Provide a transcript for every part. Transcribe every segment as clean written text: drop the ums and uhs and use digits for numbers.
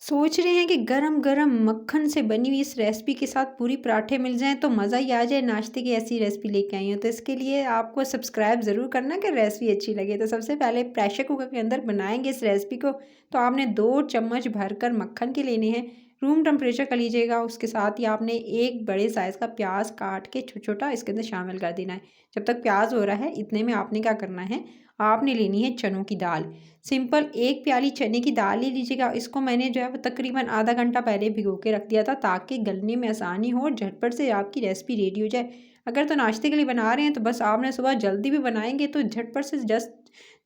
सोच रहे हैं कि गरम-गरम मक्खन से बनी हुई इस रेसिपी के साथ पूरी पराठे मिल जाएँ तो मज़ा ही आ जाए, नाश्ते की ऐसी रेसिपी लेके आई हूँ। तो इसके लिए आपको सब्सक्राइब ज़रूर करना कि रेसिपी अच्छी लगे। तो सबसे पहले प्रेशर कुकर के अंदर बनाएँगे इस रेसिपी को, तो आपने 2 चम्मच भरकर मक्खन के लेने हैं। रूम टेम्परेचर का लीजिएगा, उसके साथ ही आपने एक बड़े साइज़ का प्याज काट के छोटा-छोटा इसके अंदर शामिल कर देना है। जब तक प्याज हो रहा है, इतने में आपने क्या करना है, आपने लेनी है चनों की दाल। सिंपल 1 प्याली चने की दाल ले लीजिएगा। इसको मैंने जो है वो तकरीबन आधा घंटा पहले भिगो के रख दिया था ताकि गलने में आसानी हो और झटपट से आपकी रेसिपी रेडी हो जाए। अगर तो नाश्ते के लिए बना रहे हैं तो बस आपने सुबह जल्दी भी बनाएंगे तो झटपट से जस्ट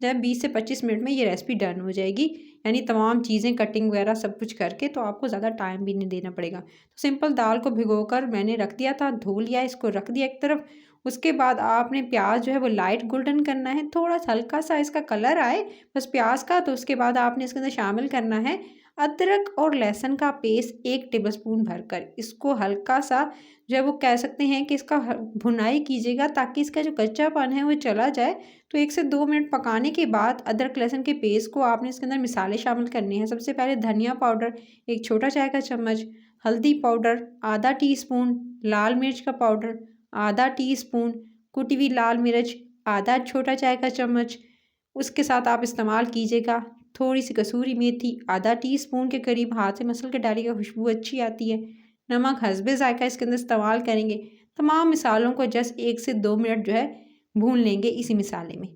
जब 20 से 25 मिनट में ये रेसिपी डन हो जाएगी। यानी तमाम चीज़ें कटिंग वगैरह सब कुछ करके, तो आपको ज़्यादा टाइम भी नहीं देना पड़ेगा। तो सिंपल दाल को भिगोकर मैंने रख दिया था, धो लिया, इसको रख दिया एक तरफ। उसके बाद आपने प्याज जो है वो लाइट गोल्डन करना है, थोड़ा सा हल्का सा इसका कलर आए बस प्याज का। तो उसके बाद आपने इसके अंदर शामिल करना है अदरक और लहसुन का पेस्ट 1 टेबलस्पून भरकर। इसको हल्का सा जो है वो कह सकते हैं कि इसका भुनाई कीजिएगा ताकि इसका जो कच्चापन है वो चला जाए। तो 1 से 2 मिनट पकाने के बाद अदरक लहसुन के पेस्ट को आपने इसके अंदर मिसाले शामिल करने हैं। सबसे पहले धनिया पाउडर 1 छोटा चाय का चम्मच, हल्दी पाउडर आधा टीस्पून, लाल मिर्च का पाउडर आधा टीस्पून, कुटी हुई लाल मिर्च आधा छोटा चाय का चम्मच। उसके साथ आप इस्तेमाल कीजिएगा थोड़ी सी कसूरी मेथी आधा टीस्पून के करीब, हाथ से मसल के डालिएगा, खुशबू अच्छी आती है। नमक हस्बे ज़ायका इसके अंदर इस्तेमाल करेंगे। तमाम मिसालों को जस्ट 1 से 2 मिनट जो है भून लेंगे इसी मिसाले में।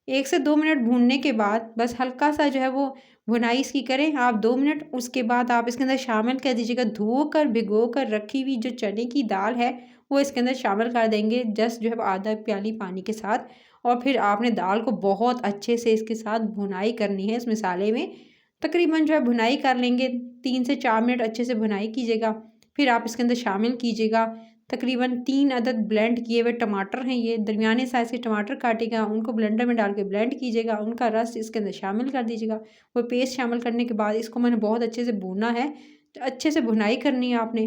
1 से 2 मिनट भूनने के बाद बस हल्का सा जो है वो भुनाई इसकी करें आप 2 मिनट। उसके बाद आप इसके अंदर शामिल कर दीजिएगा धोकर भिगोकर रखी हुई जो चने की दाल है, वो इसके अंदर शामिल कर देंगे जस्ट जो है आधा प्याली पानी के साथ। और फिर आपने दाल को बहुत अच्छे से इसके साथ भुनाई करनी है इस मसाले में। तकरीबन जो है भुनाई कर लेंगे, 3 से 4 मिनट अच्छे से भुनाई कीजिएगा। फिर आप इसके अंदर शामिल कीजिएगा तकरीबन 3 अदद ब्लेंड किए हुए टमाटर हैं, ये दरमियाने साइज़ के टमाटर काटेगा, उनको ब्लेंडर में डाल के ब्लेंड कीजिएगा, उनका रस इसके अंदर शामिल कर दीजिएगा। वो पेस्ट शामिल करने के बाद इसको मैंने बहुत अच्छे से भूना है, तो अच्छे से भुनाई करनी है आपने।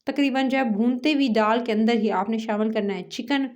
तकरीबन जो है भूनते हुई दाल के अंदर ही आपने शामिल करना है चिकन।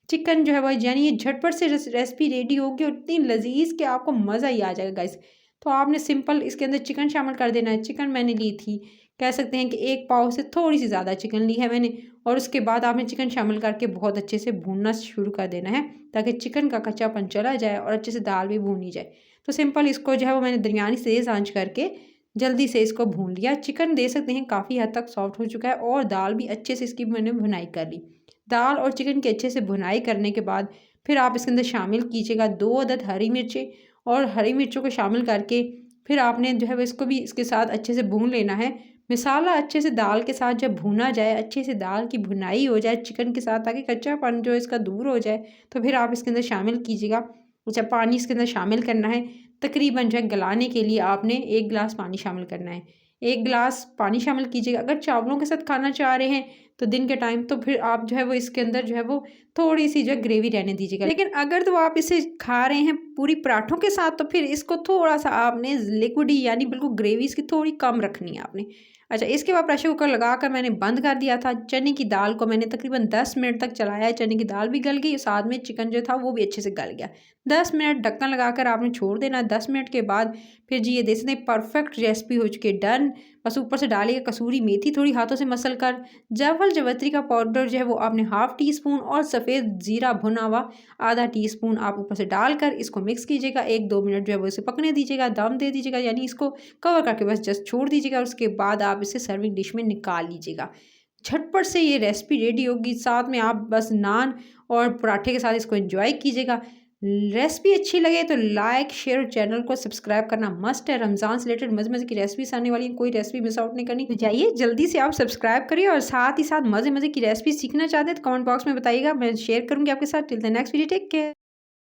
चिकन जो है वो यानी ये झटपट से रेसिपी रेडी होगी और इतनी लजीज कि आपको मज़ा ही आ जाएगा गाइस। तो आपने सिंपल इसके अंदर चिकन शामिल कर देना है। चिकन मैंने ली थी, कह सकते हैं कि 1 पाव से थोड़ी सी ज़्यादा चिकन ली है मैंने। और उसके बाद आपने चिकन शामिल करके बहुत अच्छे से भूनना शुरू कर देना है ताकि चिकन का कच्चापन चला जाए और अच्छे से दाल भी भूनी जाए। तो सिंपल इसको जो है वो मैंने दरमियानी तेज़ आंच करके जल्दी से इसको भून लिया। चिकन दे सकते हैं काफ़ी हद तक सॉफ्ट हो चुका है और दाल भी अच्छे से इसकी मैंने भुनाई कर ली। दाल और चिकन की अच्छे से भुनाई करने के बाद फिर आप इसके अंदर शामिल कीजिएगा 2 अदद हरी मिर्चें। और हरी मिर्चों को शामिल करके फिर आपने जो है वो इसको भी इसके साथ अच्छे से भून लेना है। मसाला अच्छे से दाल के साथ जब भुना जाए, अच्छे से दाल की भुनाई हो जाए चिकन के साथ ताकि कच्चापन जो है इसका दूर हो जाए, तो फिर आप इसके अंदर शामिल कीजिएगा। अच्छा, पानी इसके अंदर शामिल करना है। तकरीबन जो है गलाने के लिए आपने 1 गिलास पानी शामिल करना है। 1 गिलास पानी शामिल कीजिएगा। अगर चावलों के साथ खाना चाह रहे हैं तो दिन के टाइम, तो फिर आप जो है वो इसके अंदर जो है वो थोड़ी-सी जो है ग्रेवी रहने दीजिएगा। लेकिन अगर तो आप इसे खा रहे हैं पूरी पराठों के साथ तो फिर इसको थोड़ा-सा आपने लिक्विड ही यानी बिल्कुल ग्रेवी इसकी थोड़ी कम रखनी है आपने। अच्छा, इसके बाद प्रेशर कुकर लगाकर मैंने बंद कर दिया था। चने की दाल को मैंने तकरीबन 10 मिनट तक चलाया है। चने की दाल भी गल गई, साथ में चिकन जो था वो भी अच्छे से गल गया। 10 मिनट ढक्कन लगाकर आपने छोड़ देना। 10 मिनट के बाद फिर जी ये देख सकते हैं परफेक्ट रेसिपी हो चुकी है, डन। बस ऊपर से डालिए कसूरी मेथी थोड़ी हाथों से मसल कर। जायफल जावित्री का पाउडर जो है वो आपने ½ टीस्पून और सफ़ेद ज़ीरा भुना हुआ आधा टीस्पून आप ऊपर से डालकर इसको मिक्स कीजिएगा। 1-2 मिनट जो है वो इसे पकने दीजिएगा, दम दे दीजिएगा, यानी इसको कवर करके बस जस्ट छोड़ दीजिएगा। उसके बाद आप इसे सर्विंग डिश में निकाल लीजिएगा। झटपट से ये रेसिपी रेडी होगी। साथ में आप बस नान और पराठे के साथ इसको एंजॉय कीजिएगा। रेसिपी अच्छी लगे तो लाइक शेयर और चैनल को सब्सक्राइब करना मस्ट है। रमज़ान से रिलेटेड मज़े मज़े की रेसिपीज आने वाली हैं, कोई रेसिपी मिस आउट नहीं करनी। तो जाइए जल्दी से आप सब्सक्राइब करिए और साथ ही साथ मज़े मज़े की रेसिपी सीखना चाहते हैं तो कमेंट बॉक्स में बताइएगा, मैं शेयर करूँगी आपके साथ। Till the next video, take care.